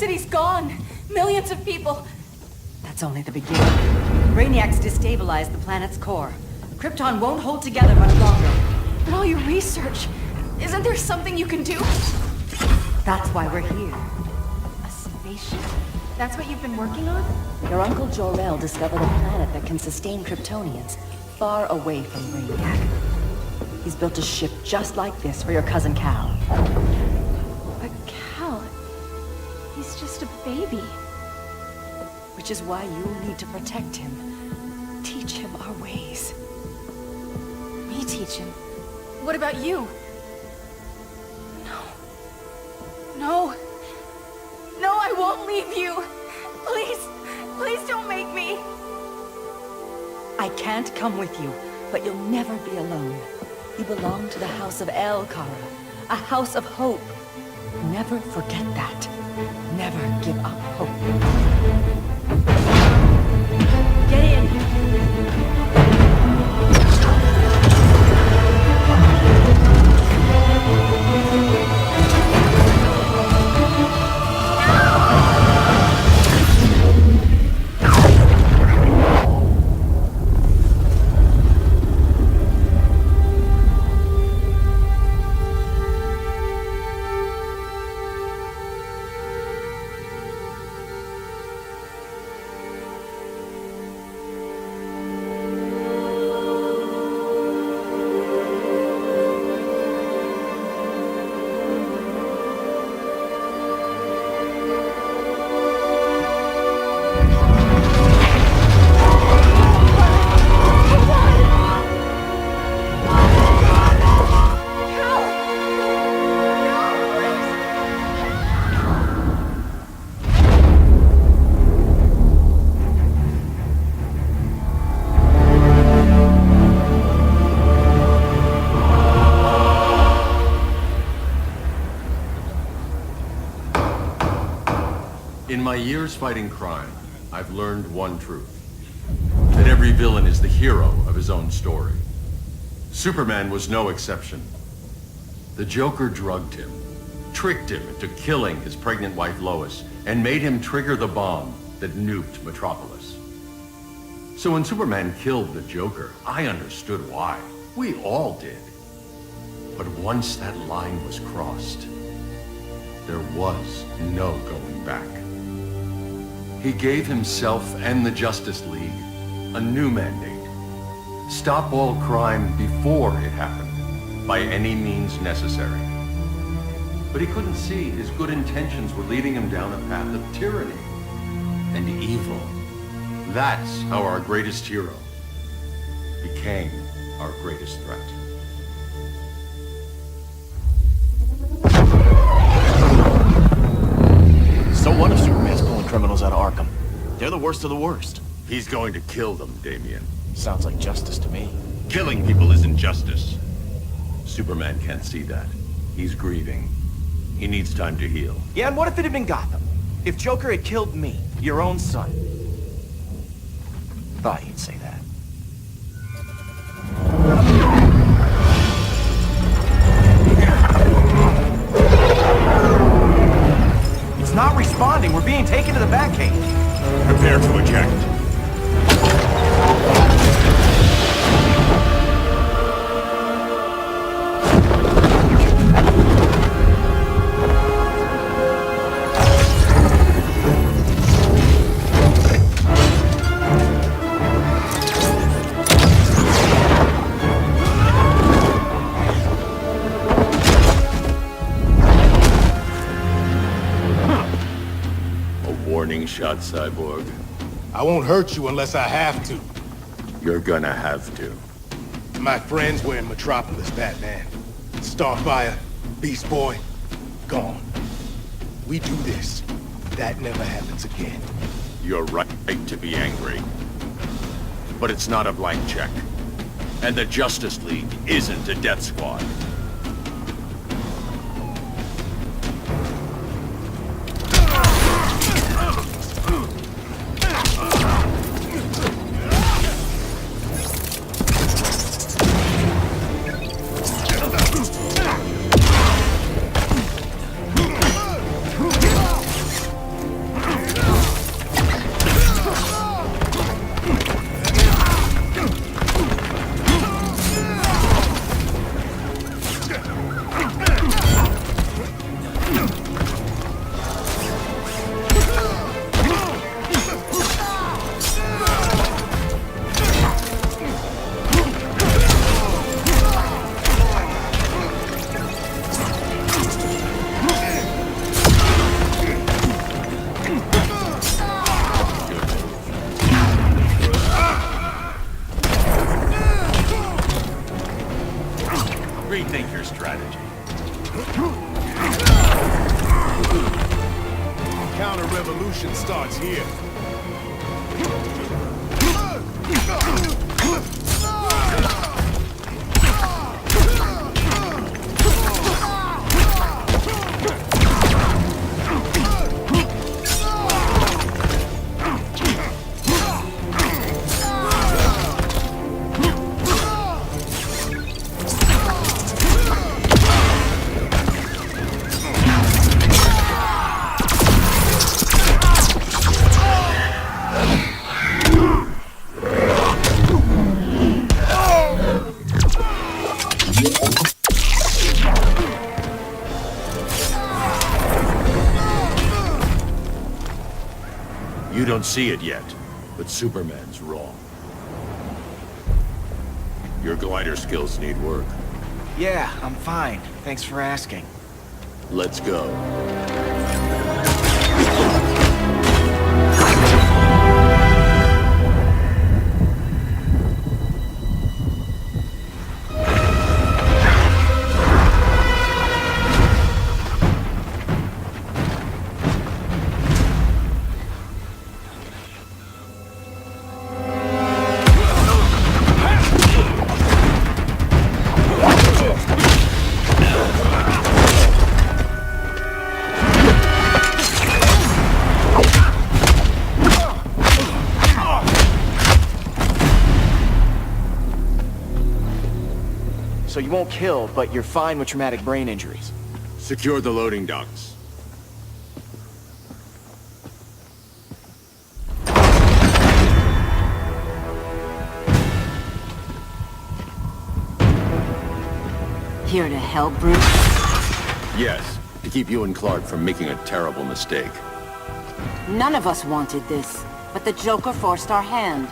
city's gone. Millions of people. That's only the beginning. Brainiac's destabilized the planet's core. Krypton won't hold together much longer. But all your research, isn't there something you can do? That's why we're here. A spaceship? That's what you've been working on? Your Uncle Jor-El discovered a planet that can sustain Kryptonians far away from Brainiac. He's built a ship just like this for your cousin Cal. But Cal... he's just a baby. Which is why you need to protect him. Teach him our ways. Me teach him? What about you? No. No, I won't leave you. Please, please don't make me. I can't come with you, but you'll never be alone. You belong to the House of El, Kara. A house of hope. Never forget that. Never give up hope. Get in! In my years fighting crime, I've learned one truth. That every villain is the hero of his own story. Superman was no exception. The Joker drugged him, tricked him into killing his pregnant wife Lois, and made him trigger the bomb that nuked Metropolis. So when Superman killed the Joker, I understood why. We all did. But once that line was crossed, there was no going back. He gave himself and the Justice League a new mandate. Stop all crime before it happened, by any means necessary. But he couldn't see his good intentions were leading him down a path of tyranny and evil. That's how our greatest hero became our greatest threat. So what if Superman's pulling criminals out of Arkham? They're the worst of the worst. He's going to kill them, Damian. Sounds like justice to me. Killing people isn't justice. Superman can't see that. He's grieving. He needs time to heal. Yeah, and what if it had been Gotham? If Joker had killed me, your own son? Thought you'd say that. It's not responding. We're being taken to the Batcave. Prepare to eject. Warning shot, Cyborg. I won't hurt you unless I have to. You're gonna have to. My friends were in Metropolis, Batman. Starfire, Beast Boy, gone. We do this. That never happens again. You're right to be angry. But it's not a blank check. And the Justice League isn't a death squad. Rethink your strategy. Counter-revolution starts here. You don't see it yet, but Superman's wrong. Your glider skills need work. Yeah, I'm fine. Thanks for asking. Let's go. So you won't kill, but you're fine with traumatic brain injuries. Secure the loading docks. Here to help, Bruce? Yes, to keep you and Clark from making a terrible mistake. None of us wanted this, but the Joker forced our hand.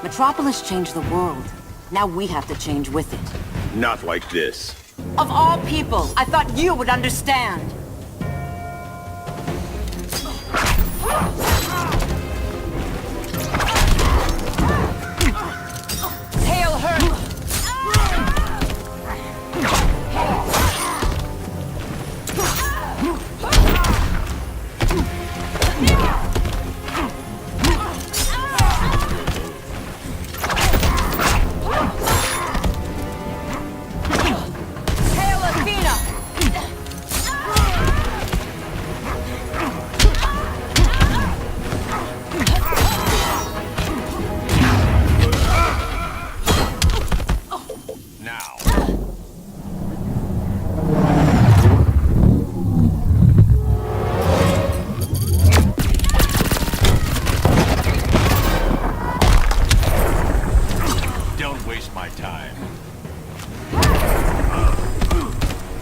Metropolis changed the world. Now we have to change with it. Not like this. Of all people, I thought you would understand. Hail her!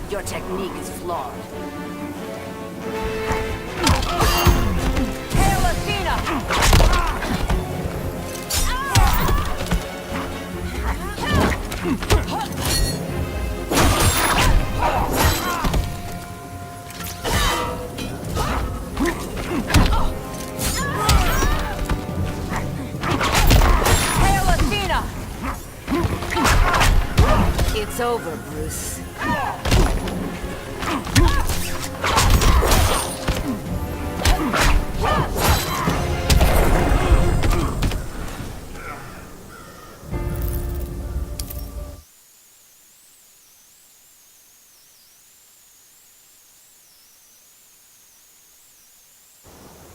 Your technique is flawed. Hail Athena! Hail Athena! It's over, Bruce.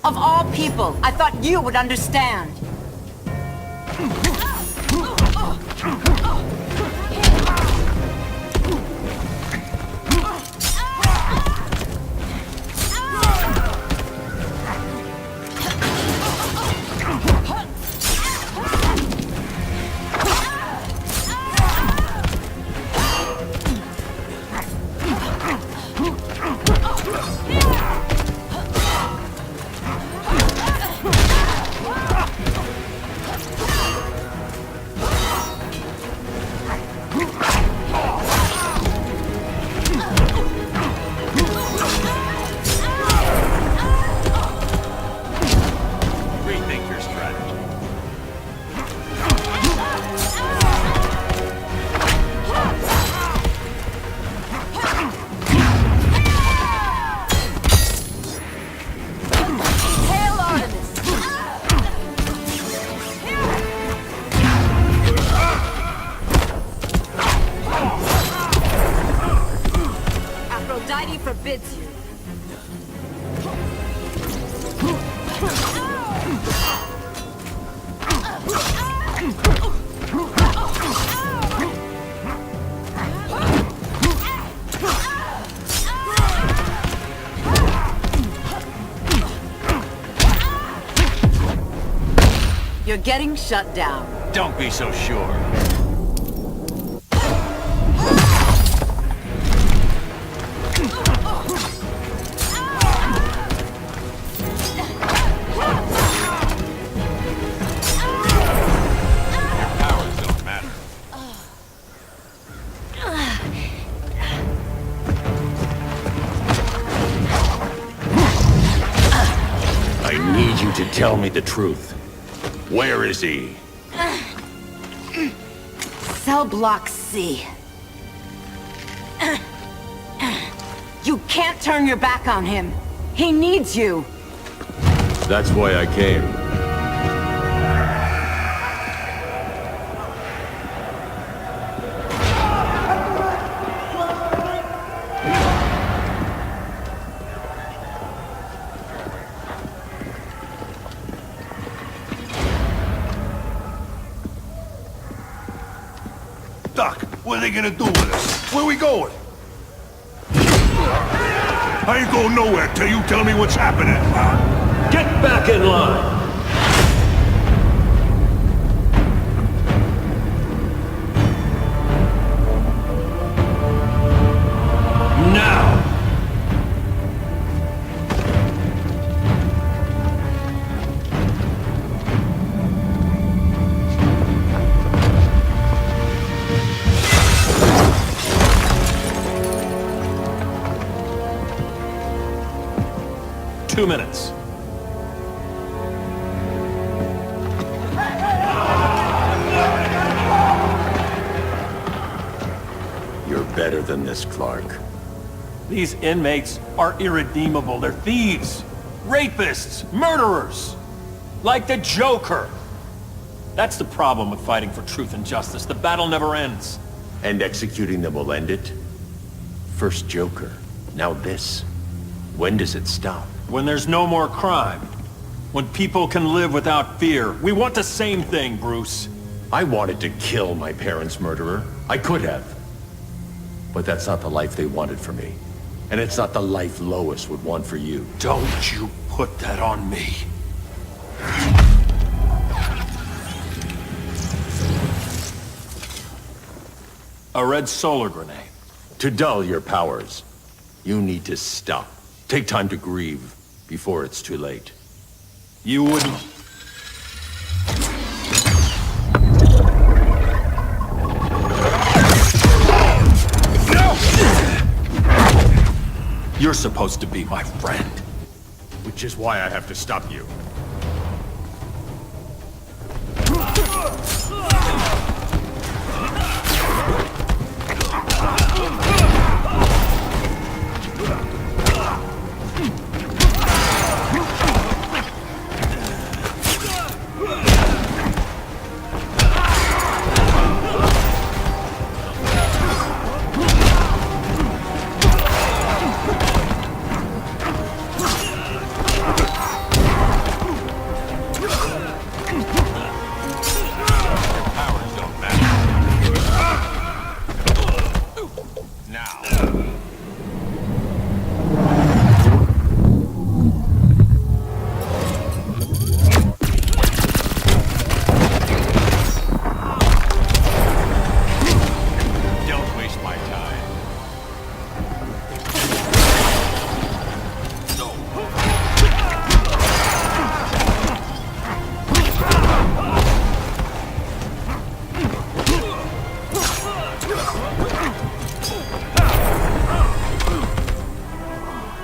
Of all people, I thought you would understand. forbids you. You're getting shut down. Don't be so sure. Powers don't matter. I need you to tell me the truth. Where is he? Cell block C. You can't turn your back on him. He needs you. That's why I came. Doc, what are they gonna do with us? Where we going? I ain't going nowhere till you tell me what's happening. Get back in line! Now! 2 minutes. You're better than this, Clark. These inmates are irredeemable. They're thieves, rapists, murderers. Like the Joker. That's the problem with fighting for truth and justice. The battle never ends. And executing them will end it? First Joker, now this. When does it stop? When there's no more crime. When people can live without fear. We want the same thing, Bruce. I wanted to kill my parents' murderer. I could have. But that's not the life they wanted for me. And it's not the life Lois would want for you. Don't you put that on me. A red solar grenade. To dull your powers, you need to stop. Take time to grieve before it's too late. You wouldn't... You're supposed to be my friend. Which is why I have to stop you.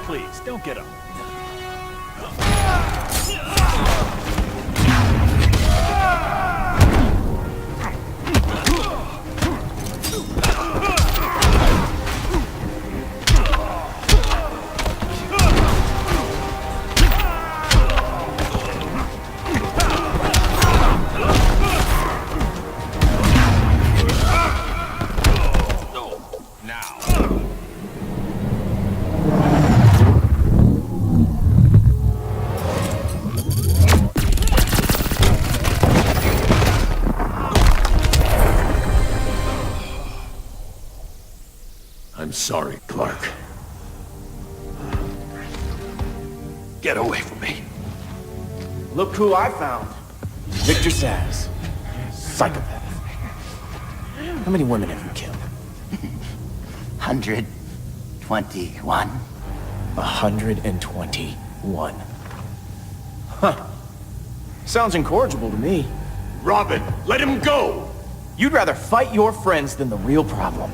Please, don't get up. I'm sorry, Clark. Get away from me. Look who I found. Victor Zsasz. Psychopath. How many women have you killed? 121. 121. Huh. Sounds incorrigible to me. Robin, let him go! You'd rather fight your friends than the real problem.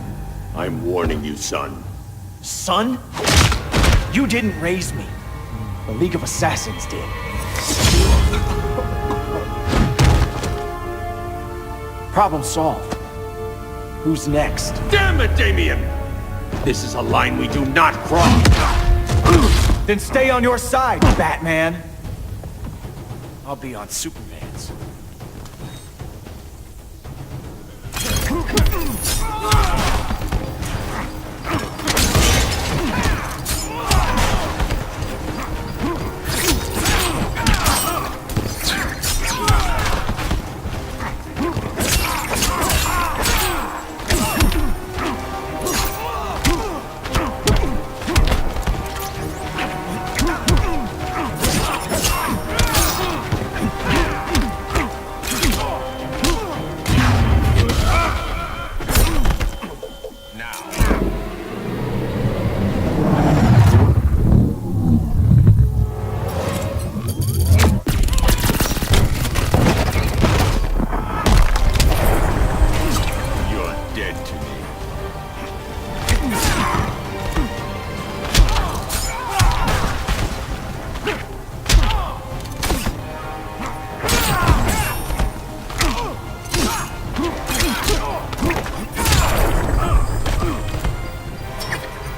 I'm warning you, son. Son? You didn't raise me. The League of Assassins did. Problem solved. Who's next? Damn it, Damien! This is a line we do not cross. Then stay on your side, Batman. I'll be on Superman's.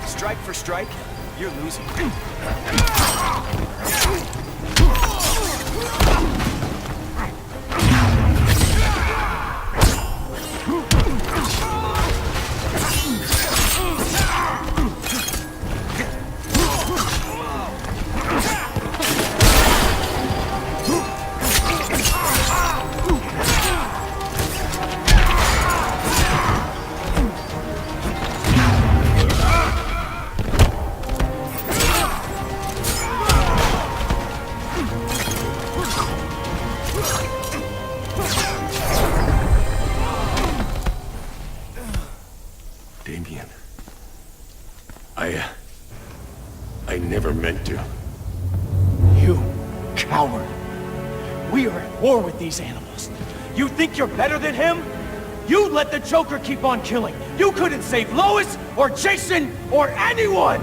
Strike for strike, you're losing. Damien. I never meant to. You coward. We are at war with these animals. You think you're better than him? You let the Joker keep on killing. You couldn't save Lois, or Jason, or anyone!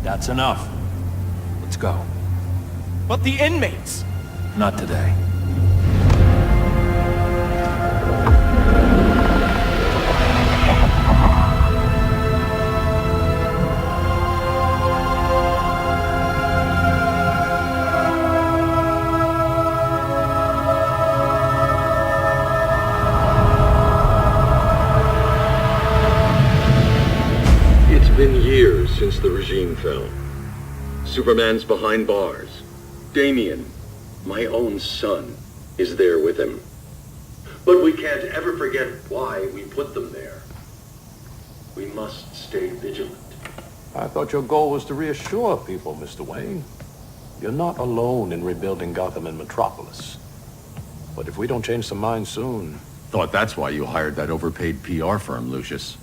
That's enough. Let's go. But the inmates! Not today. It's been years since the regime fell. Superman's behind bars. Damien, my own son, is there with him. But we can't ever forget why we put them there. We must stay vigilant. I thought your goal was to reassure people, Mr. Wayne. You're not alone in rebuilding Gotham and Metropolis. But if we don't change some minds soon... Thought that's why you hired that overpaid PR firm, Lucius.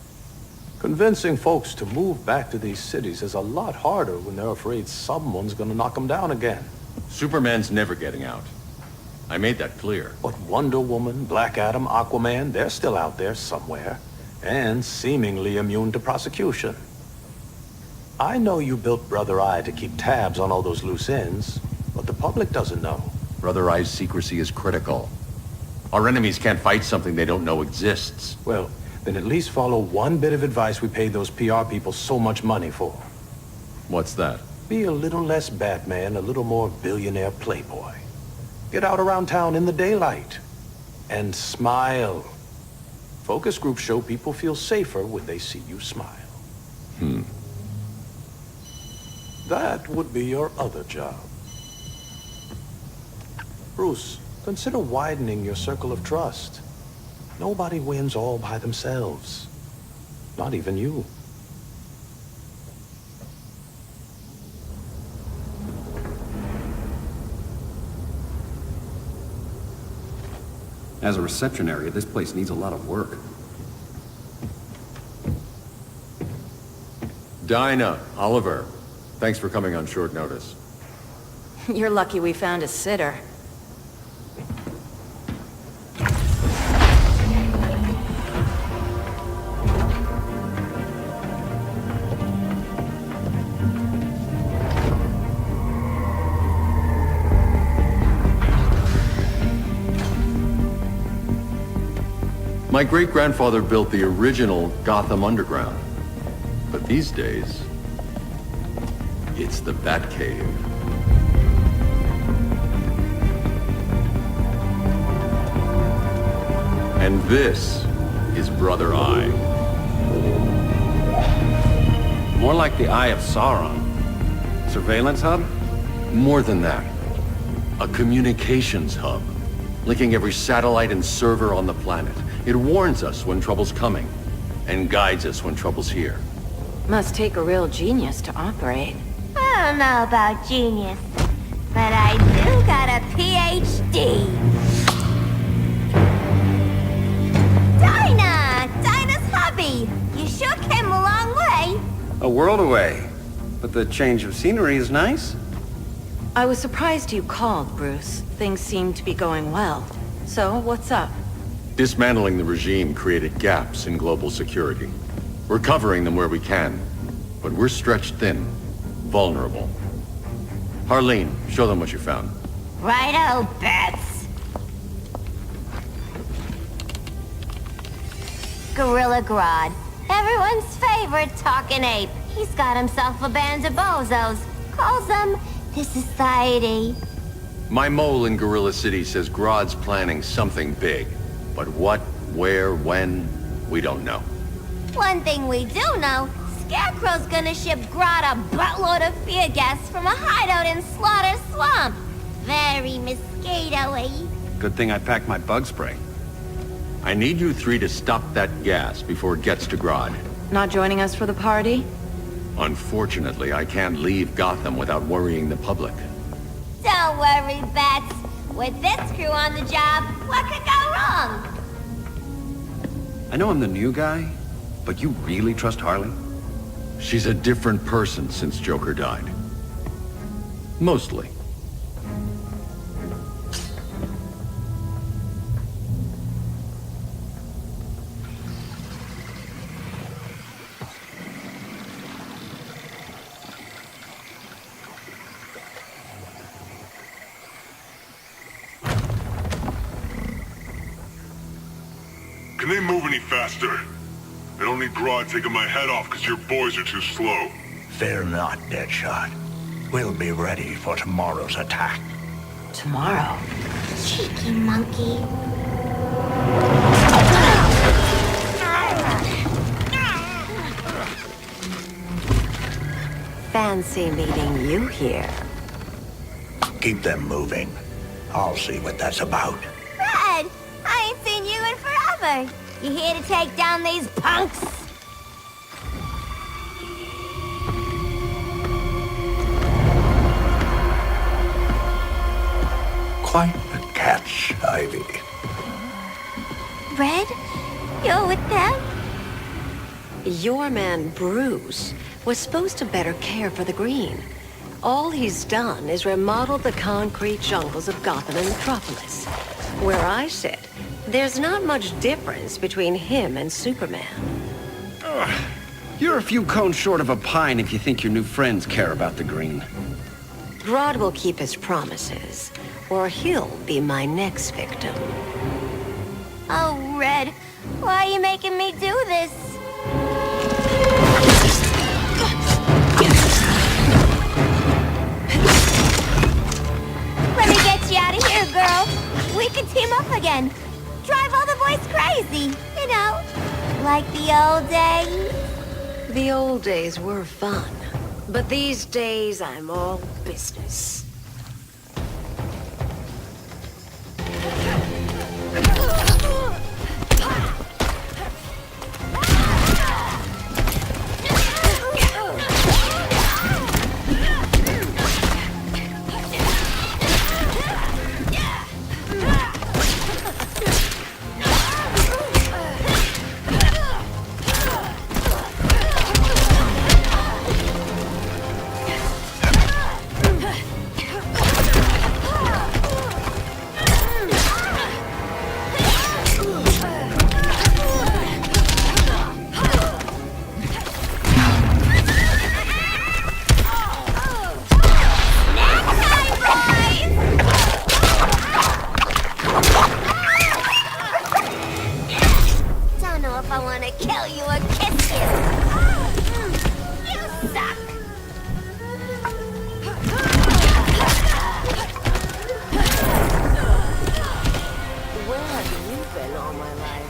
Convincing folks to move back to these cities is a lot harder when they're afraid someone's gonna knock them down again. Superman's never getting out. I made that clear. But Wonder Woman, Black Adam, Aquaman, they're still out there somewhere. And seemingly immune to prosecution. I know you built Brother Eye to keep tabs on all those loose ends, but the public doesn't know. Brother Eye's secrecy is critical. Our enemies can't fight something they don't know exists. Well, then at least follow one bit of advice we paid those PR people so much money for. What's that? Be a little less Batman, a little more billionaire playboy. Get out around town in the daylight. And smile. Focus groups show people feel safer when they see you smile. That would be your other job. Bruce, consider widening your circle of trust. Nobody wins all by themselves. Not even you. As a reception area, this place needs a lot of work. Dinah, Oliver, thanks for coming on short notice. You're lucky we found a sitter. My great-grandfather built the original Gotham Underground. But these days, it's the Batcave. And this is Brother Eye. More like the Eye of Sauron. Surveillance hub? More than that. A communications hub, linking every satellite and server on the planet. It warns us when trouble's coming, and guides us when trouble's here. Must take a real genius to operate. I don't know about genius, but I do got a PhD. Dinah's hubby. You sure came a long way. A world away. But the change of scenery is nice. I was surprised you called, Bruce. Things seem to be going well. So, what's up? Dismantling the regime created gaps in global security. We're covering them where we can, but we're stretched thin, vulnerable. Harleen, show them what you found. Righto, Bets. Gorilla Grodd. Everyone's favorite talking ape. He's got himself a band of bozos. Calls them the Society. My mole in Gorilla City says Grodd's planning something big. But what, where, when, we don't know. One thing we do know, Scarecrow's gonna ship Grodd a buttload of fear gas from a hideout in Slaughter Swamp. Very mosquito-y. Good thing I packed my bug spray. I need you three to stop that gas before it gets to Grodd. Not joining us for the party? Unfortunately, I can't leave Gotham without worrying the public. Don't worry, Bats. With this crew on the job, what could go wrong? I know I'm the new guy, but you really trust Harley? She's a different person since Joker died. Mostly. Can they move any faster? I don't need Grodd taking my head off because your boys are too slow. Fear not, Deadshot. We'll be ready for tomorrow's attack. Tomorrow? Cheeky monkey. Fancy meeting you here. Keep them moving. I'll see what that's about. Red, I ain't seen you in forever. You here to take down these punks? Quite the catch, Ivy. Red, you're with them? Your man, Bruce, was supposed to better care for the green. All he's done is remodel the concrete jungles of Gotham and Metropolis. Where I sit, there's not much difference between him and Superman. You're a few cones short of a pine if you think your new friends care about the green. Grodd will keep his promises, or he'll be my next victim. Oh, Red, why are you making me do this? Let me get you out of here, girl. We can team up again. Drive all the boys crazy, you know, like the old days. The old days were fun, but these days I'm all business. kill you or kiss you. You suck. Where have you been all my life?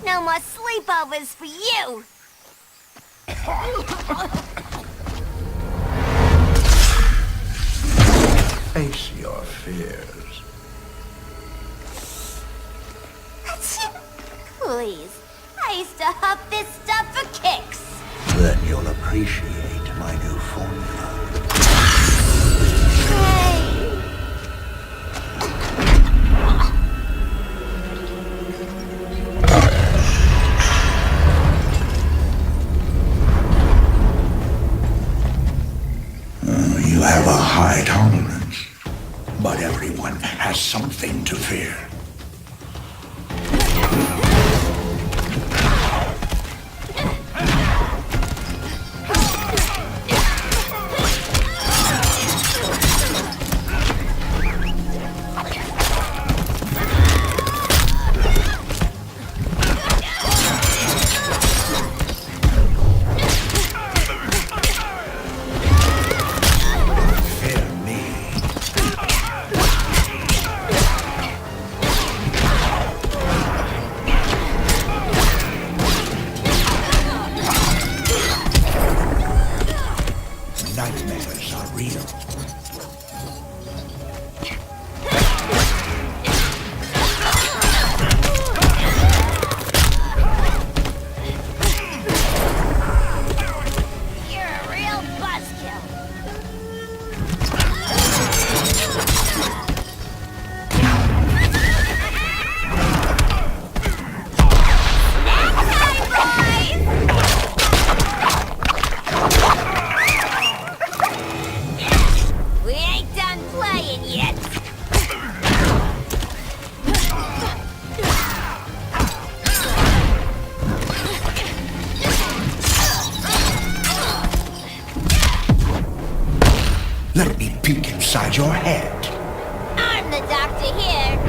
No more sleepovers for you! Face your fears. Please, I used to huff this stuff for kicks. Then you'll appreciate my new formula. You have a high tolerance, but everyone has something to fear. Nightmares are real. You're a real buzzkill. We ain't done playing yet. Let me peek inside your head. I'm the doctor here.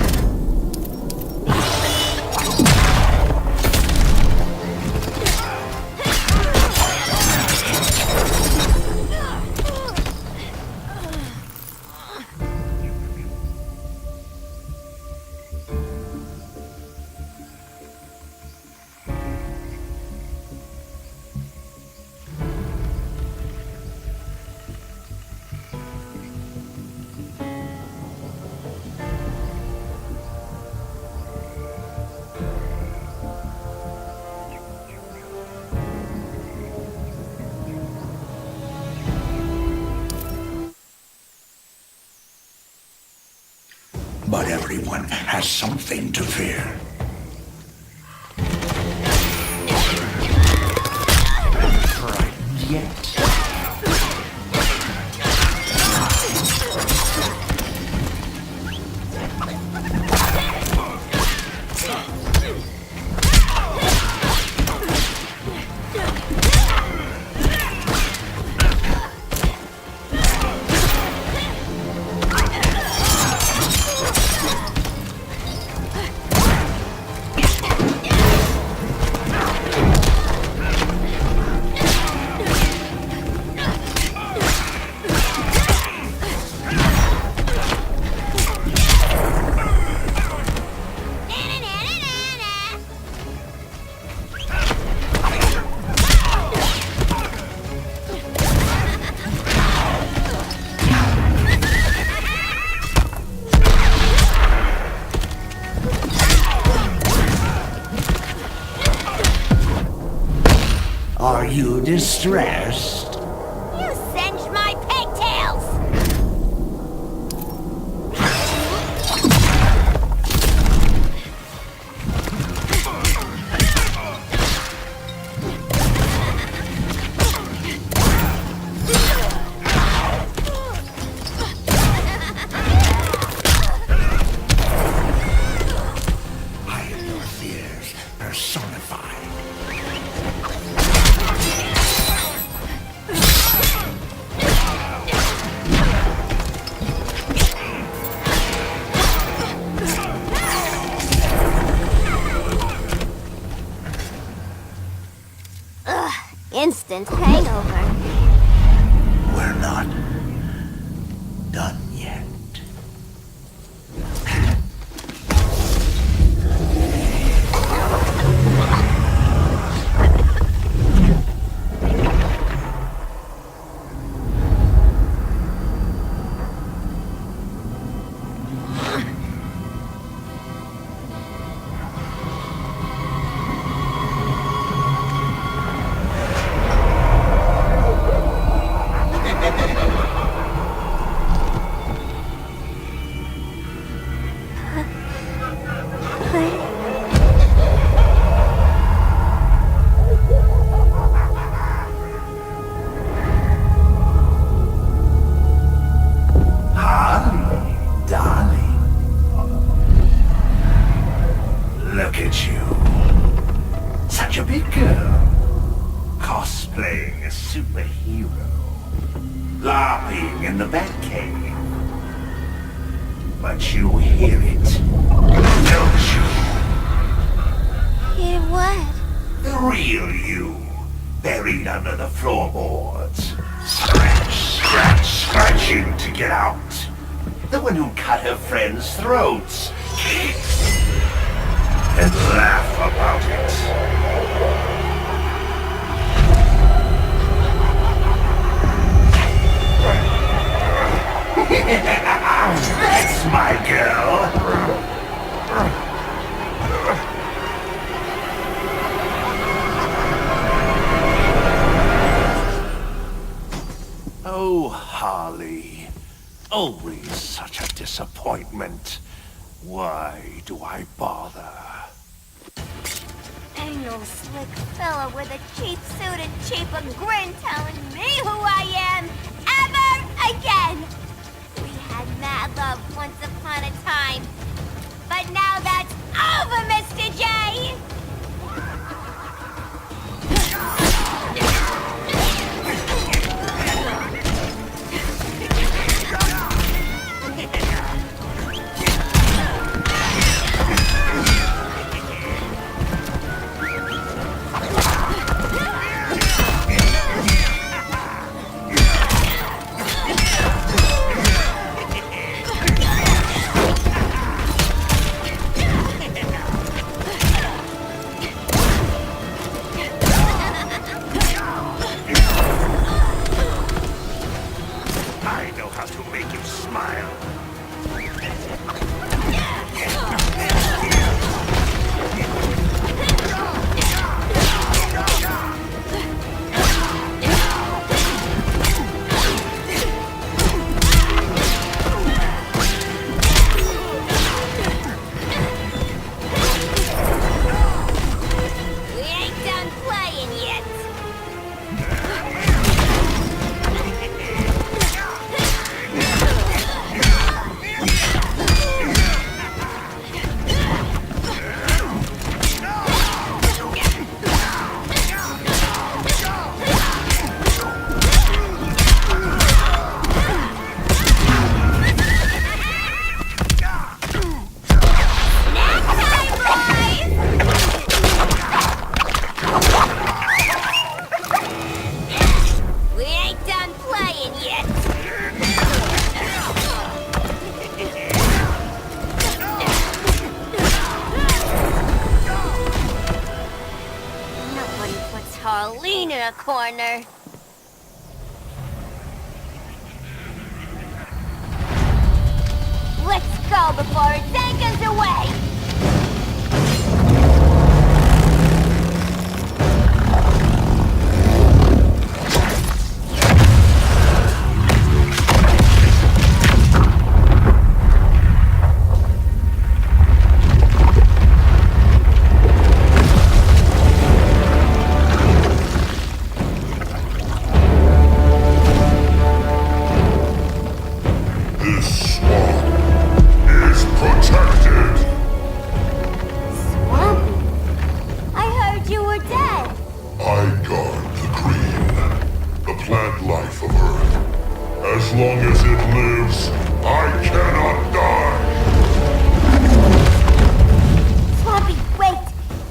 But everyone has something to fear. Frightened yet? rest. You singed my pigtails! I am your fears personified. Instant hangover. We're not done yet. Look at you. Such a big girl. Cosplaying a superhero. LARPing in the Batcave. But you hear it, don't you? Hear what? The real you. Buried under the floorboards. Scratch, scratch, scratching to get out. The one who cut her friends' throats. And laugh about it. That's my girl. Oh, Harley. Always such a disappointment. Why do I bother? Ain't no slick fella with a cheap suit and cheaper grin telling me who I am ever again. We had mad love once upon a time, but now that's over, Mr. J. I know how to make you smile. We ain't done playing yet. We ain't done playing yet. Nobody puts Harleen in a corner. Let's go before it takes us away. life of Earth. As long as it lives, I cannot die! Swampy, wait!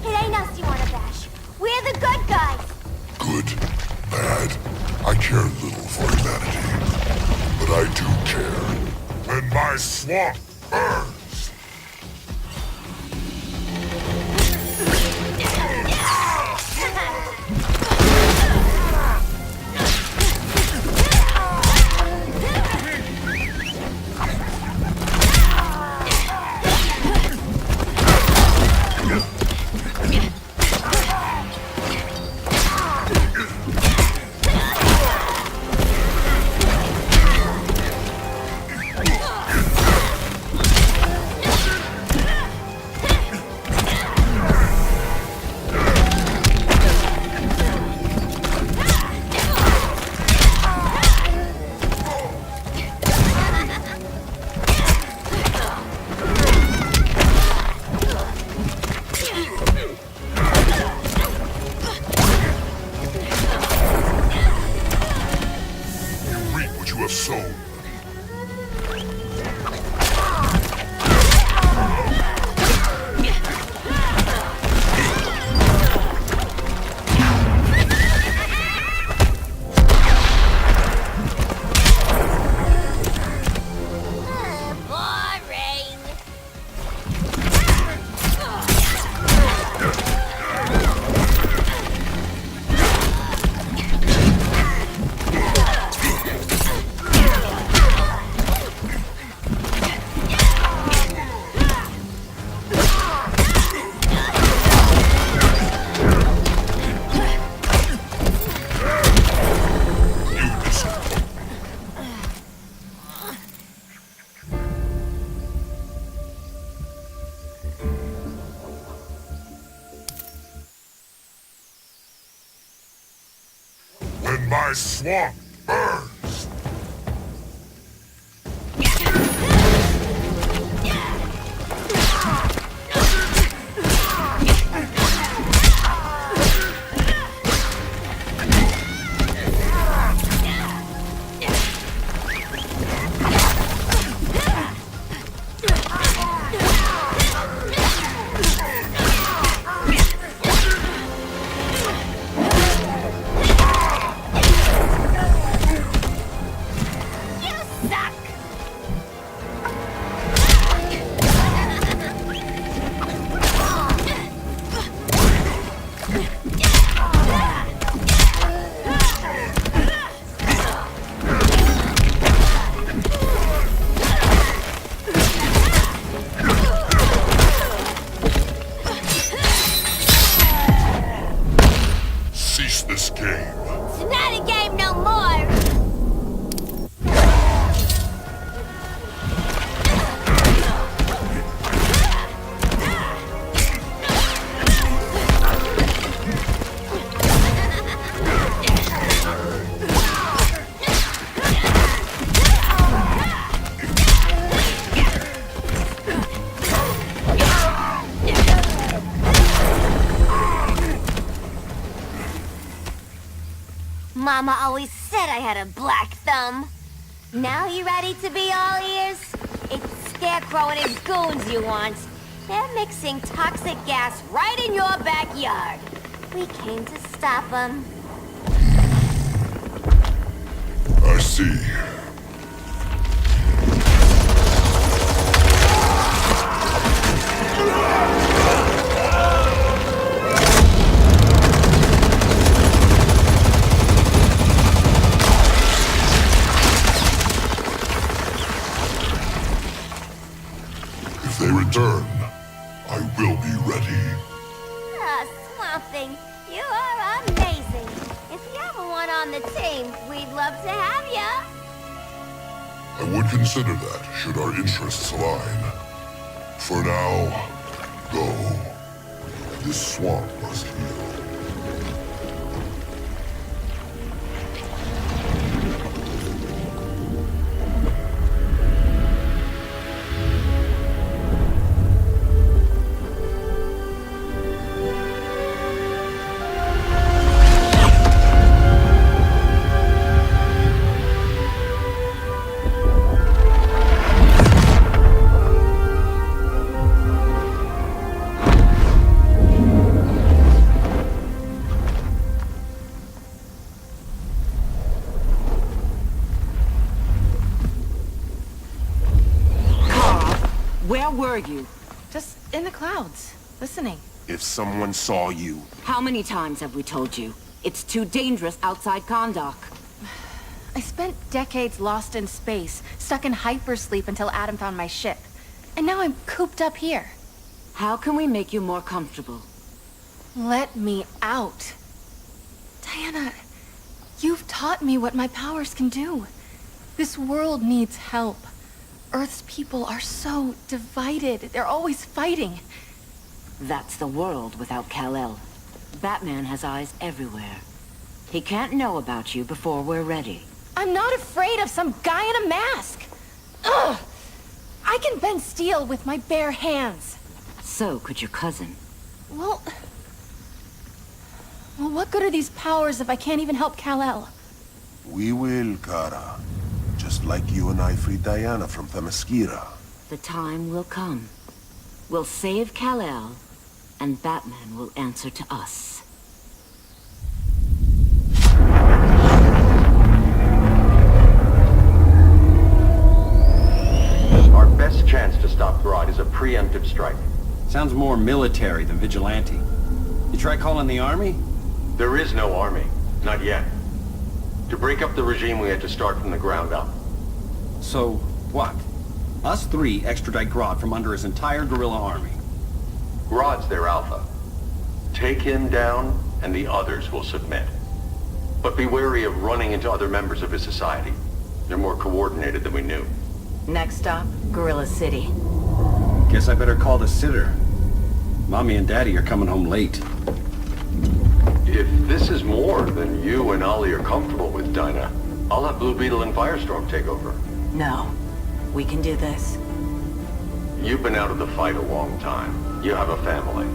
It ain't us you wanna bash. We're the good guys! Good, bad, I care little for humanity. But I do care. When my swamp burns! When my swamp burns! Cease this game. It's not a game no more! Mama always said I had a black thumb. Now you ready to be all ears? It's Scarecrow and his goons you want. They're mixing toxic gas right in your backyard. We came to stop them. I see. If they return, I will be ready. Ah, Swamp Thing, you are amazing. If you ever want on the team, we'd love to have ya. I would consider that, should our interests align. For now, go. This swamp must heal. Where were you? Just in the clouds, listening. If someone saw you, How many times have we told you? It's too dangerous outside Kondak. I spent decades lost in space, stuck in hypersleep until Adam found my ship. And now I'm cooped up here. How can we make you more comfortable? Let me out. Diana, you've taught me what my powers can do. This world needs help. Earth's people are so divided. They're always fighting. That's the world without Kal-El. Batman has eyes everywhere. He can't know about you before we're ready. I'm not afraid of some guy in a mask. Ugh! I can bend steel with my bare hands. So could your cousin. Well, what good are these powers if I can't even help Kal-El? we will, Kara. Just like you and I freed Diana from Themyscira. The time will come. We'll save Kal-El, and Batman will answer to us. Our best chance to stop Grodd is a preemptive strike. Sounds more military than vigilante. You try calling the army? There is no army. Not yet. To break up the regime, we had to start from the ground up. So, what? Us three extradite Grodd from under his entire guerrilla army. Grodd's their alpha. Take him down, and the others will submit. But be wary of running into other members of his society. They're more coordinated than we knew. Next stop, Gorilla City. Guess I better call the sitter. Mommy and Daddy are coming home late. If this is more than you and Ollie are comfortable with, Dinah, I'll have Blue Beetle and Firestorm take over. No. We can do this. You've been out of the fight a long time. You have a family.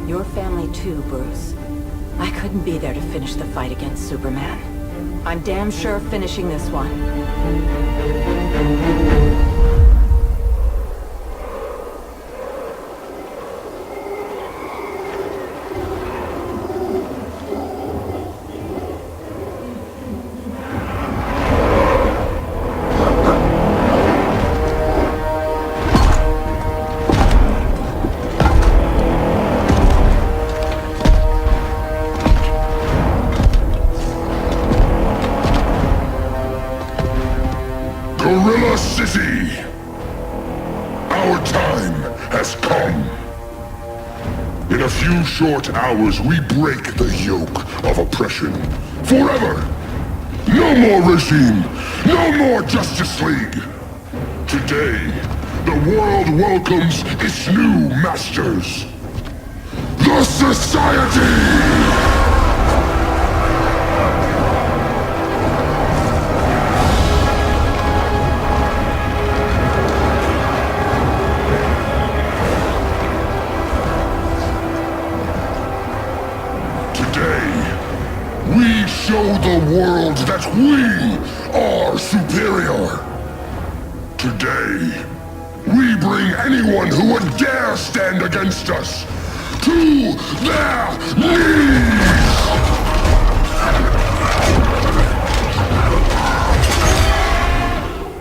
Your family too, Bruce. I couldn't be there to finish the fight against Superman. I'm damn sure finishing this one. Gorilla City! Our time has come. In a few short hours, we break the yoke of oppression. Forever! No more regime! No more Justice League! Today, the world welcomes its new masters. The Society! We show the world that we are superior. Today, we bring anyone who would dare stand against us to their knees!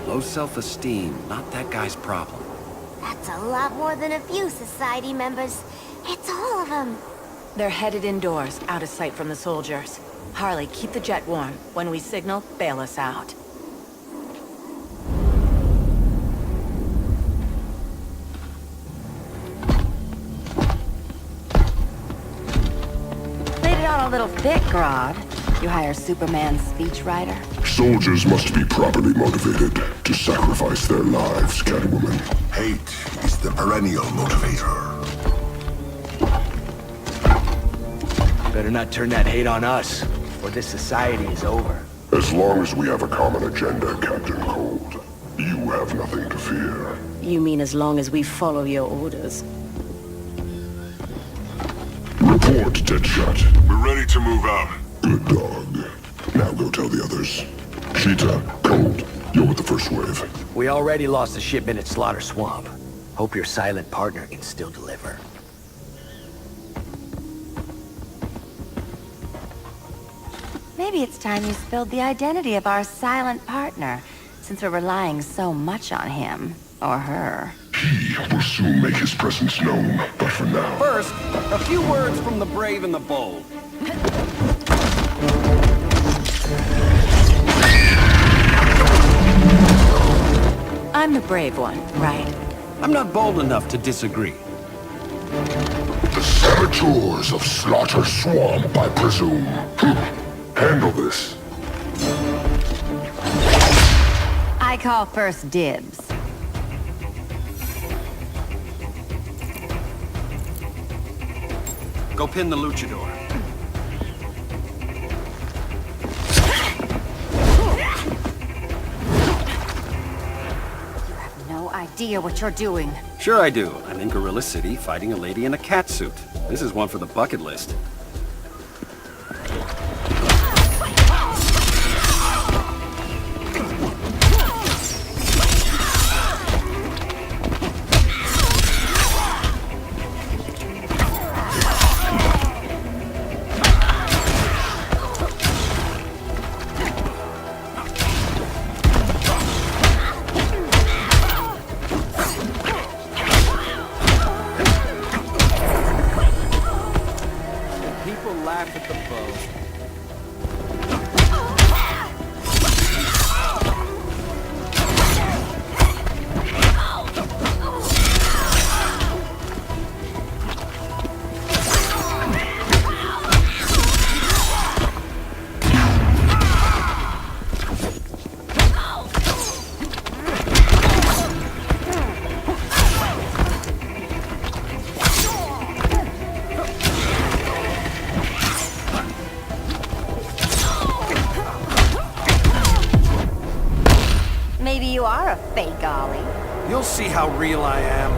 Low self-esteem, not that guy's problem. That's a lot more than a few society members. It's all of them. They're headed indoors, out of sight from the soldiers. Harley, keep the jet warm. When we signal, bail us out. Laid it on a little thick, Grodd. You hire Superman's speechwriter? Soldiers must be properly motivated to sacrifice their lives, Catwoman. Hate is the perennial motivator. Better not turn that hate on us, or this society is over. As long as we have a common agenda, Captain Cold, you have nothing to fear. You mean as long as we follow your orders? Report, Deadshot. We're ready to move out. Good dog. Now go tell the others. Cheetah, Cold, you're with the first wave. We already lost a shipment at Slaughter Swamp. Hope your silent partner can still deliver. Maybe it's time you spilled the identity of our silent partner, since we're relying so much on him, or her. He will soon make his presence known, but for now... First, a few words from the brave and the bold. I'm the brave one, right? I'm not bold enough to disagree. The saboteurs of Slaughter Swamp, I presume. Handle this. I call first dibs. Go pin the luchador. No idea what you're doing. Sure I do. I'm in Gorilla City fighting a lady in a cat suit. This is one for the bucket list. Laugh at the bow. Maybe you are a fake Ollie. You'll see how real I am.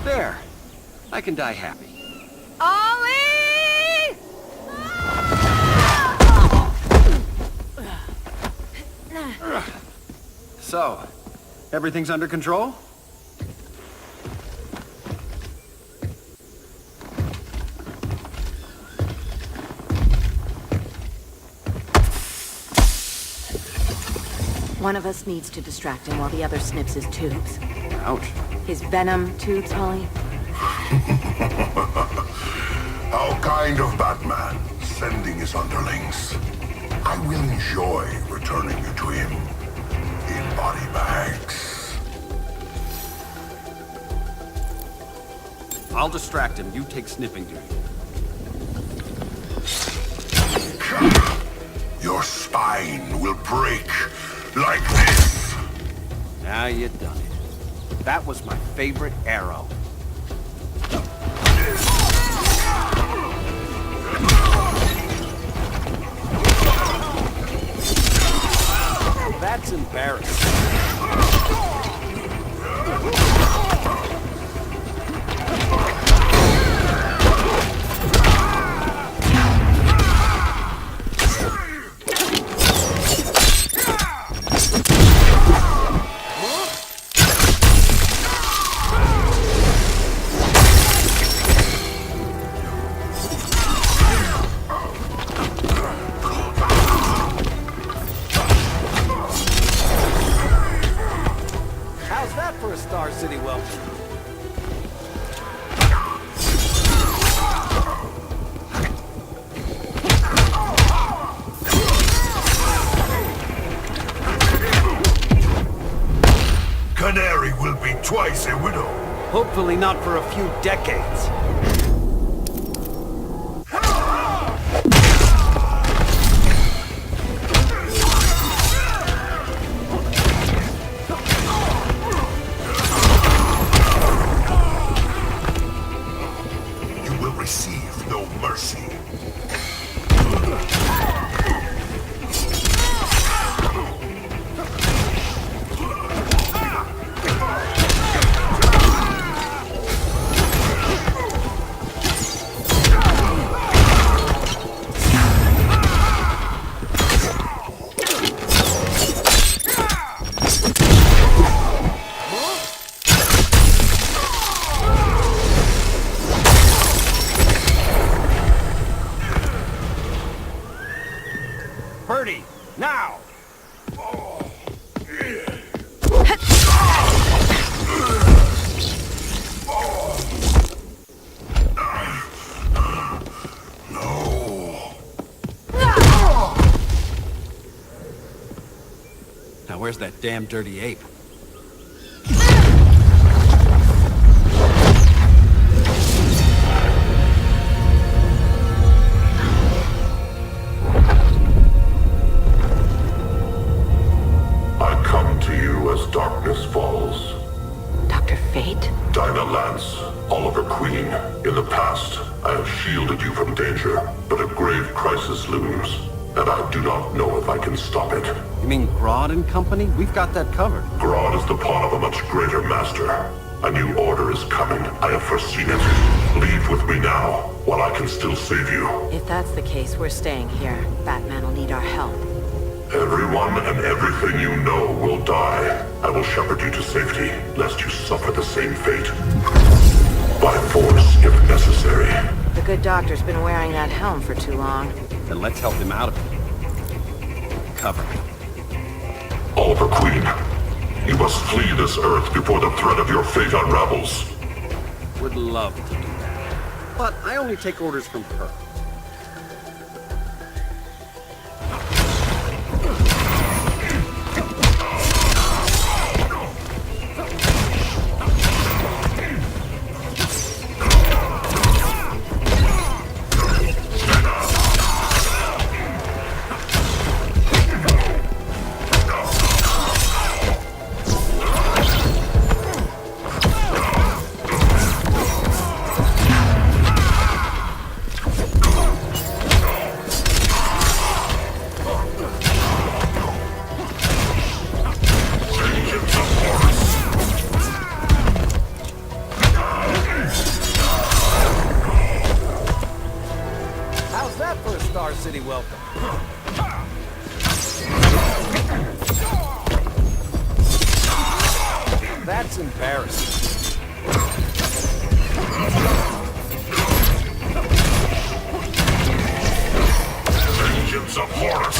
There. I can die happy. Ollie! So, everything's under control? One of us needs to distract him while the other snips his tubes. Ouch. His venom tubes, Ollie? How kind of Batman, sending his underlings. I will enjoy returning you to him in body bags. I'll distract him. You take snipping duty. Your spine will break like this. Now you done it. That was my favorite arrow. That's embarrassing. For a Star City welcome. Canary will be twice a widow. Hopefully not for a few decades. Receive no mercy. where's that damn dirty ape? I come to you as darkness falls. Dr. Fate? Dinah Lance, Oliver Queen. In the past, I have shielded you from danger, but a grave crisis looms, and I do not know if I can stop it. You mean Grodd and company? We've got that covered. Grodd is the pawn of a much greater master. A new order is coming. I have foreseen it. Leave with me now, while I can still save you. If that's the case, we're staying here. Batman will need our help. Everyone and everything you know will die. I will shepherd you to safety, lest you suffer the same fate. By force, if necessary. The good doctor's been wearing that helm for too long. Then let's help him out of it. Cover me. Oliver Queen, you must flee this Earth before the threat of your fate unravels. Would love to do that. But I only take orders from her. City welcome. That's embarrassing. Vengeance of Horus!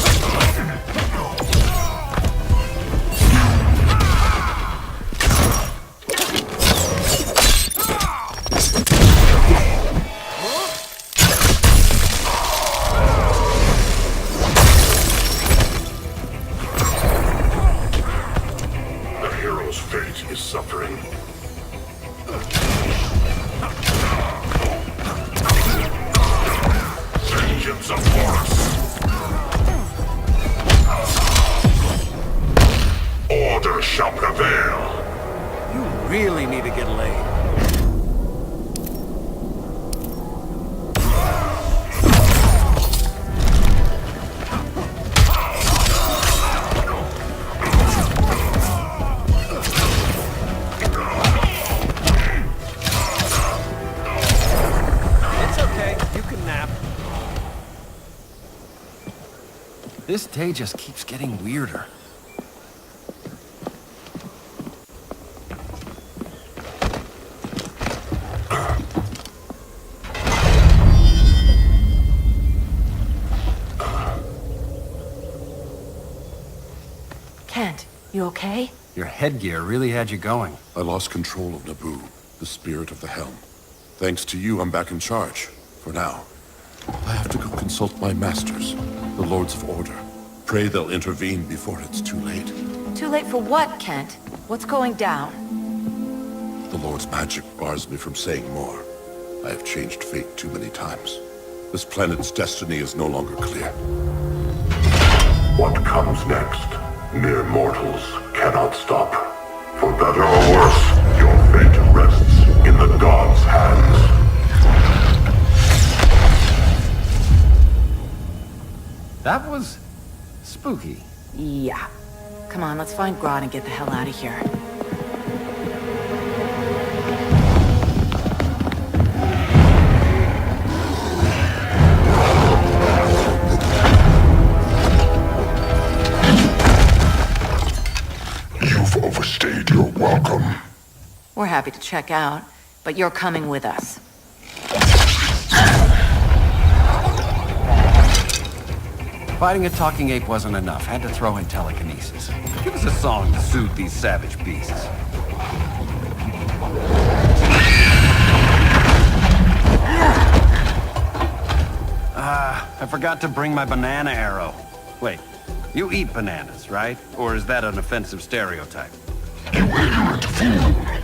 Suffering. Vengeance of Horus. Order shall prevail. You really need to get laid. This day just keeps getting weirder. Kent, you okay? Your headgear really had you going. I lost control of Naboo, the spirit of the helm. Thanks to you, I'm back in charge. For now. I have to go consult my masters, the Lords of Order. Pray they'll intervene before it's too late. Too late for what, Kent? What's going down? The Lord's magic bars me from saying more. I have changed fate too many times. This planet's destiny is no longer clear. What comes next, mere mortals cannot stop. For better or worse, your fate rests in the gods' hands. That was spooky. Yeah. Come on, let's find Grodd and get the hell out of here. You've overstayed your welcome. We're happy to check out, but you're coming with us. Fighting a talking ape wasn't enough. Had to throw in telekinesis. Give us a song to soothe these savage beasts. I forgot to bring my banana arrow. Wait, You eat bananas, right? Or is that an offensive stereotype? You ignorant fool!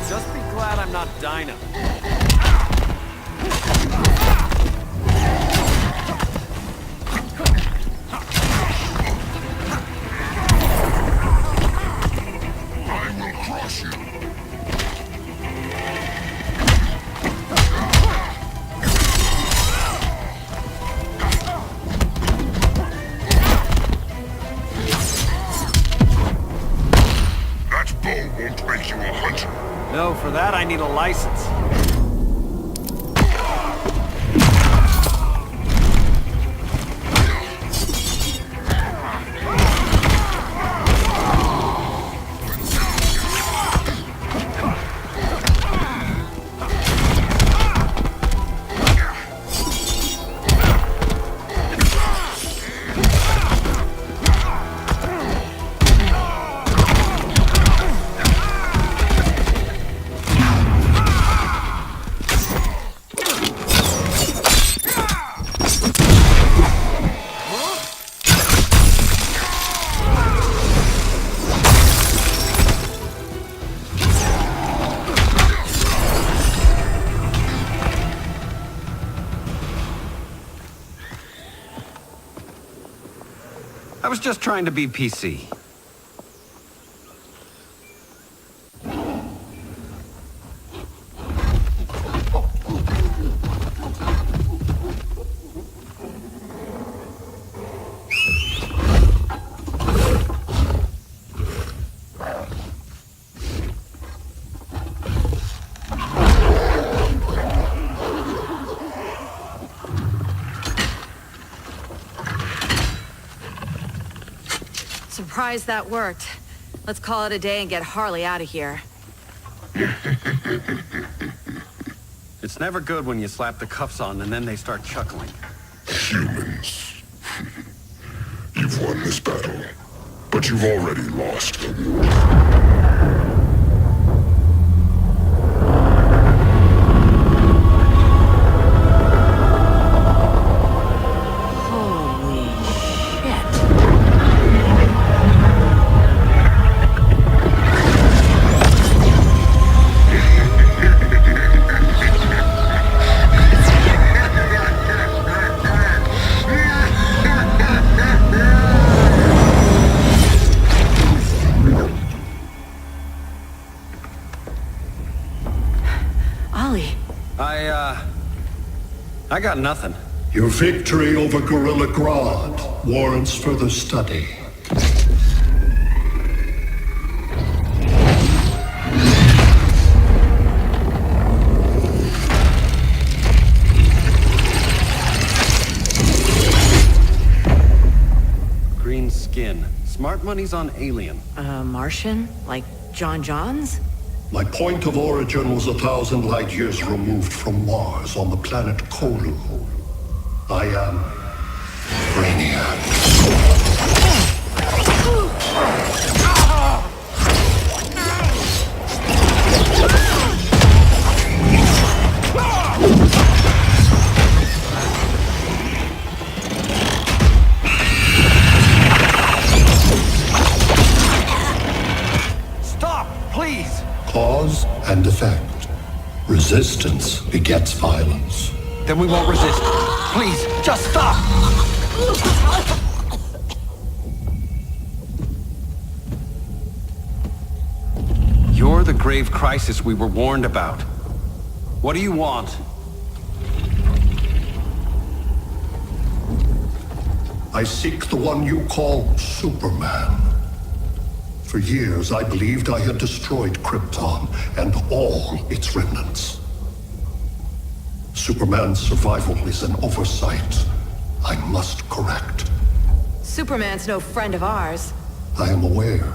Just be glad I'm not Dinah. I will crush you. That bow won't make you a hunter. No, for that I need a license. I was just trying to be PC. Surprised that worked. Let's call it a day and get Harley out of here. It's never good when you slap the cuffs on and then they start chuckling. Humans. You've won this battle, but you've already lost the war. I got nothing. Your victory over Gorilla Grodd warrants further study. Green skin. Smart money's on alien. Martian? Like John Johns? My point of origin was 1,000 light years removed from Mars on the planet Kolu. I am Brainiac. Stop, please! Cause and effect. Resistance begets violence. Then we won't resist. Please, just stop! You're the grave crisis we were warned about. What do you want? I seek the one you call Superman. For years, I believed I had destroyed Krypton and all its remnants. Superman's survival is an oversight I must correct. Superman's no friend of ours. I am aware.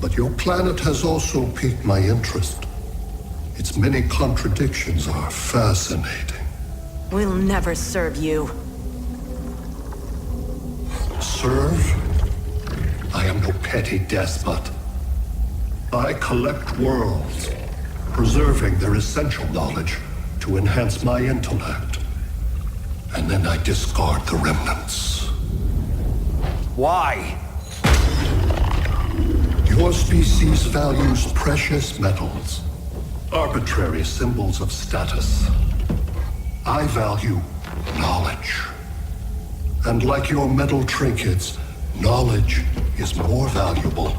But your planet has also piqued my interest. Its many contradictions are fascinating. We'll never serve you. Serve? I am no petty despot. I collect worlds, preserving their essential knowledge to enhance my intellect. And then I discard the remnants. Why? Your species values precious metals, arbitrary symbols of status. I value knowledge. And like your metal trinkets, knowledge is more valuable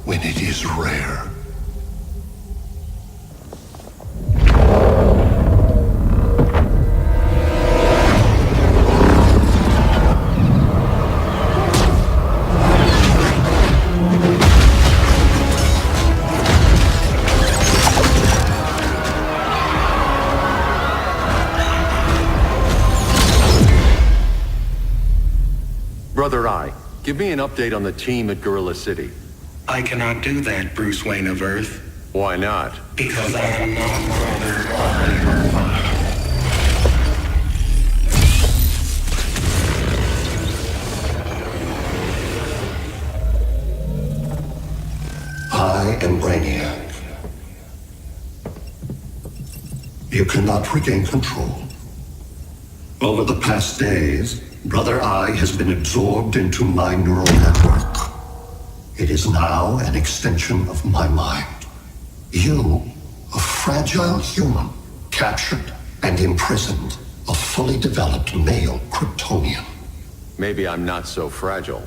when it is rare. Brother Eye, give me an update on the team at Gorilla City. I cannot do that, Bruce Wayne of Earth. Why not? Because I am not Brother Eye. I am Brainiac. You cannot regain control. Over the past days, Brother Eye has been absorbed into my neural network. It is now an extension of my mind. You, a fragile human, captured and imprisoned a fully developed male Kryptonian. Maybe I'm not so fragile.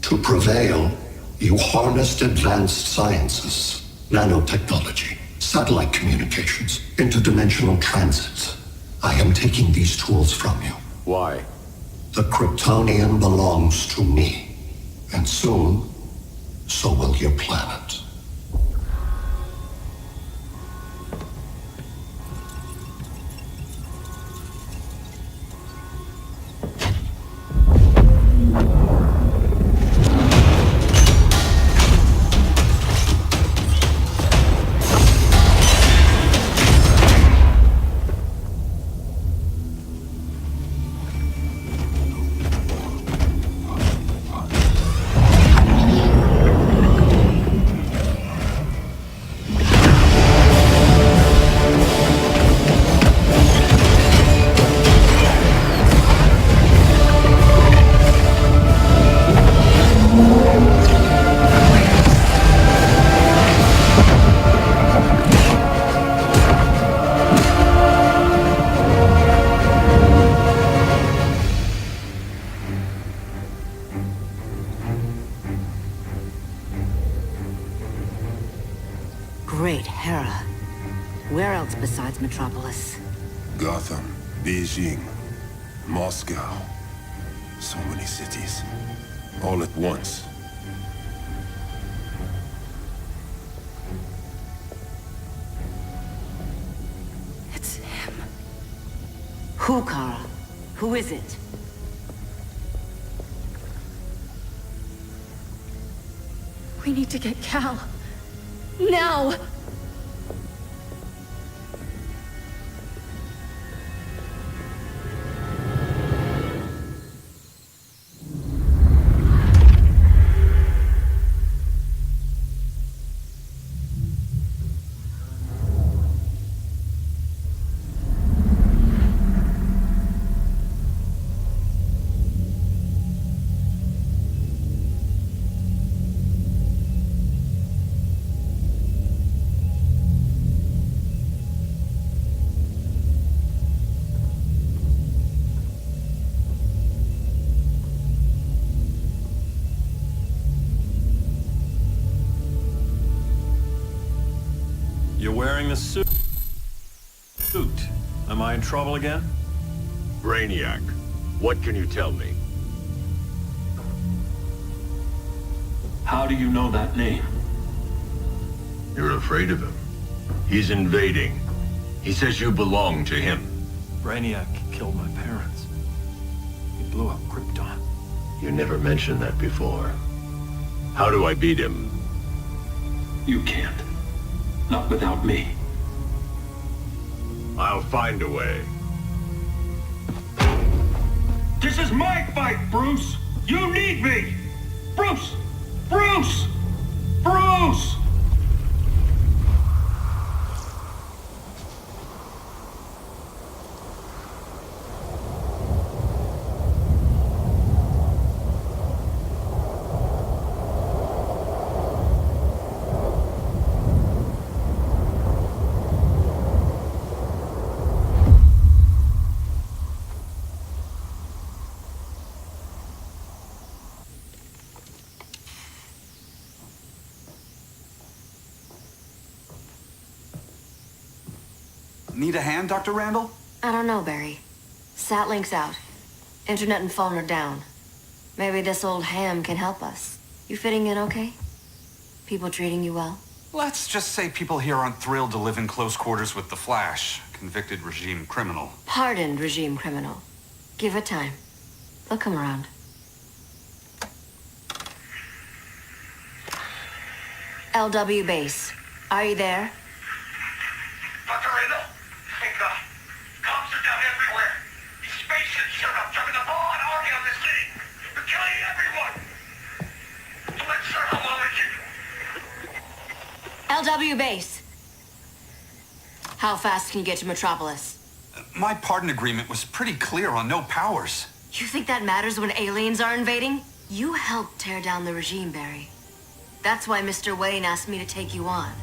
To prevail, you harnessed advanced sciences, nanotechnology, satellite communications, interdimensional transits. I am taking these tools from you. Why? The Kryptonian belongs to me, and soon, so will your planet. Great Hera. Where else besides Metropolis? Gotham, Beijing, Moscow. So many cities. All at once. It's him. Who, Kara? Who is it? We need to get Cal. Now! You're wearing the suit. Am I in trouble again? Brainiac, what can you tell me? How do you know that name? You're afraid of him. He's invading. He says you belong to him. Brainiac killed my parents. He blew up Krypton. You never mentioned that before. How do I beat him? You can't. Not without me. I'll find a way. This is my fight, Bruce! You need me! Bruce! Bruce! Bruce! Need a hand, Dr. Randall? I don't know, Barry. Satlink's out. Internet and phone are down. Maybe this old ham can help us. You fitting in okay? People treating you well? Let's just say people here aren't thrilled to live in close quarters with the Flash, convicted regime criminal. Pardoned regime criminal. Give it time. They'll come around. LW base. Are you there? Dr. Randall? Thank God. Cops are down everywhere. These spaceships showed up, driving the ball and army on this city. They're killing everyone. So let's start how long we can. LW base. How fast can you get to Metropolis? My pardon agreement was pretty clear on no powers. You think that matters when aliens are invading? You helped tear down the regime, Barry. That's why Mr. Wayne asked me to take you on.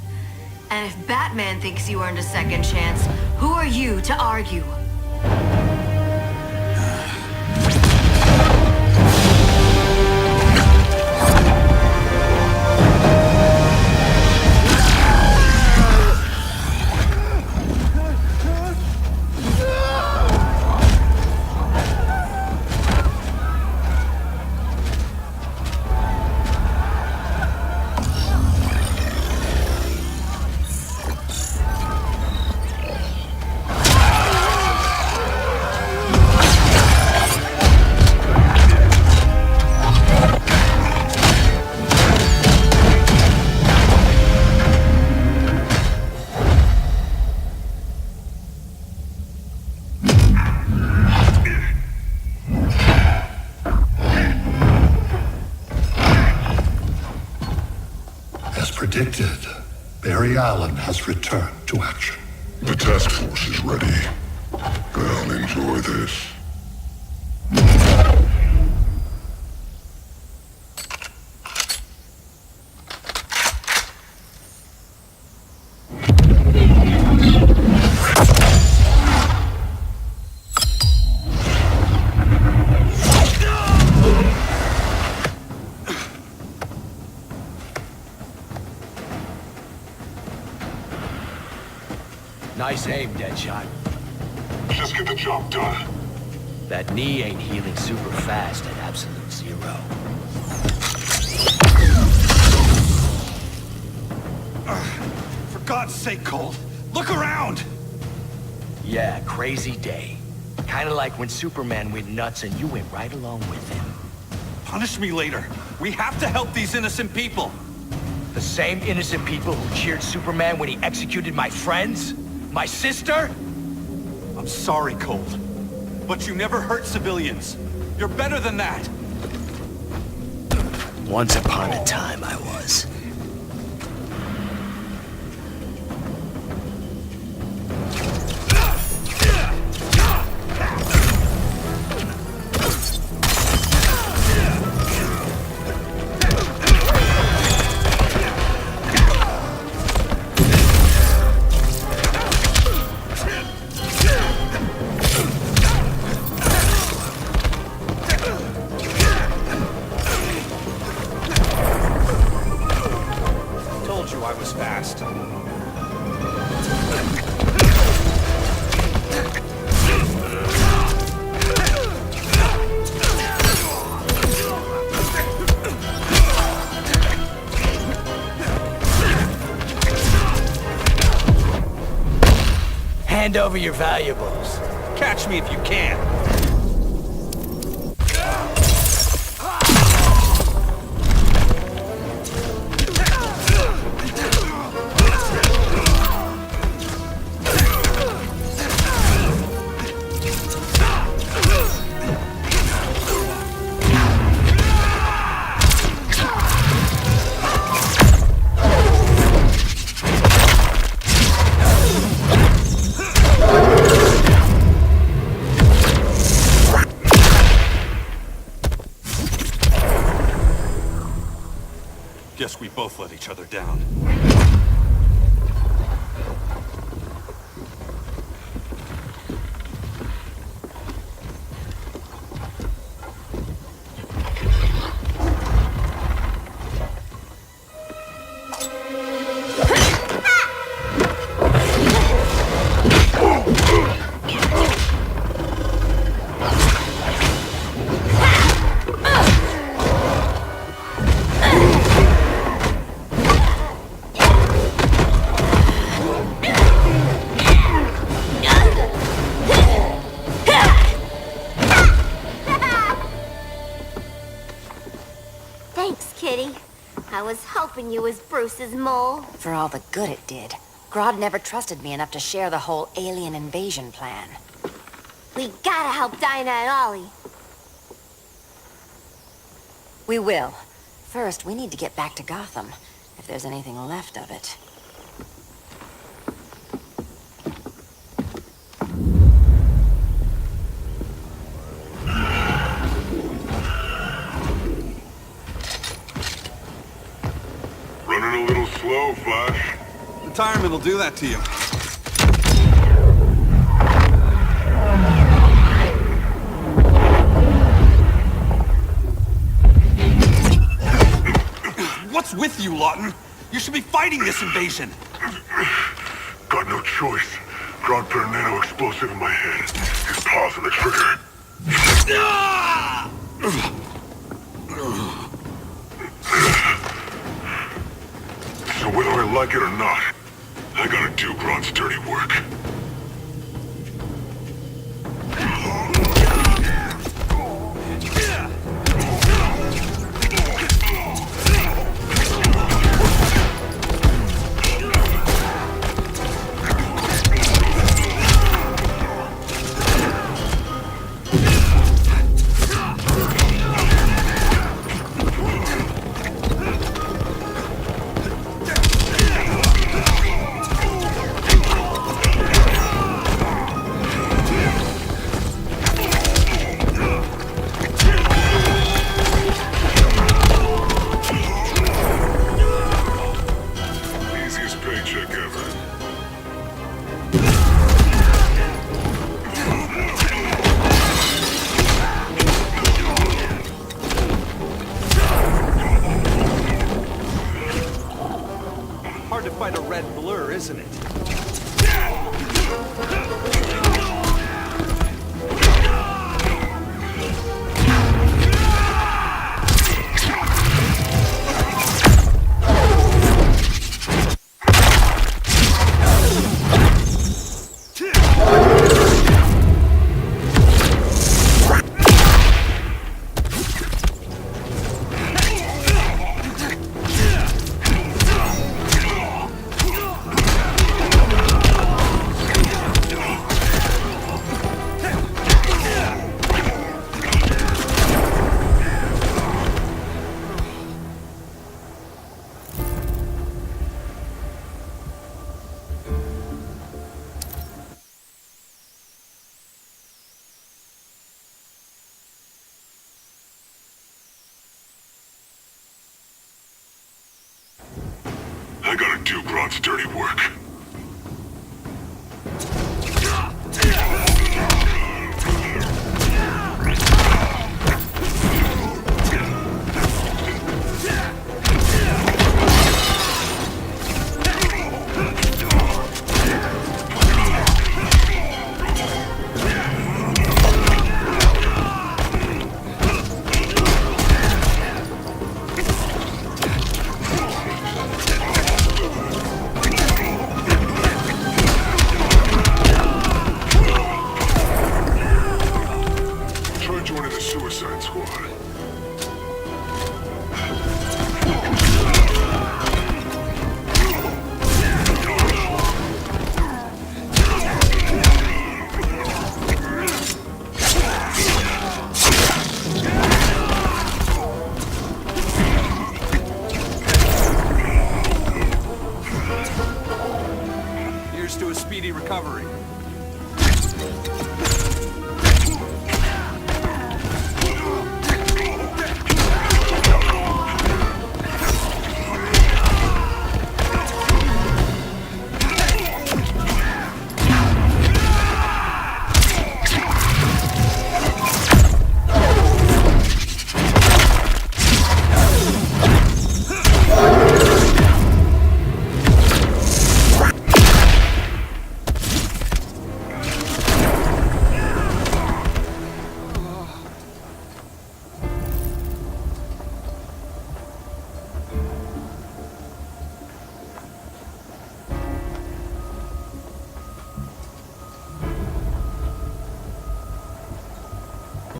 And if Batman thinks you earned a second chance, who are you to argue? Predicted, Barry Allen has returned to action. The task force is ready. I'll enjoy this. Nice aim, Deadshot. Just get the job done. That knee ain't healing super fast at absolute zero. For God's sake, Cole, look around! Yeah, crazy day. Kinda like when Superman went nuts and you went right along with him. Punish me later. We have to help these innocent people. The same innocent people who cheered Superman when he executed my friends? My sister? I'm sorry, Cole, but you never hurt civilians. You're better than that. Once upon a time, I was. Hand over your valuables. Catch me if you can. Guess we both let each other down. Thanks, Kitty. I was hoping you was Bruce's mole. For all the good it did. Grodd never trusted me enough to share the whole alien invasion plan. We gotta help Dinah and Ollie. We will. First, we need to get back to Gotham, if there's anything left of it. Running a little slow, Flash. Retirement will do that to you. What's with you, Lawton? You should be fighting this invasion. Got no choice. Grodd put a nano explosive in my head. His paws on the trigger. So whether I like it or not, I gotta do Grodd's dirty work. Hard to fight a red blur, isn't it? I gotta do Grodd's dirty work.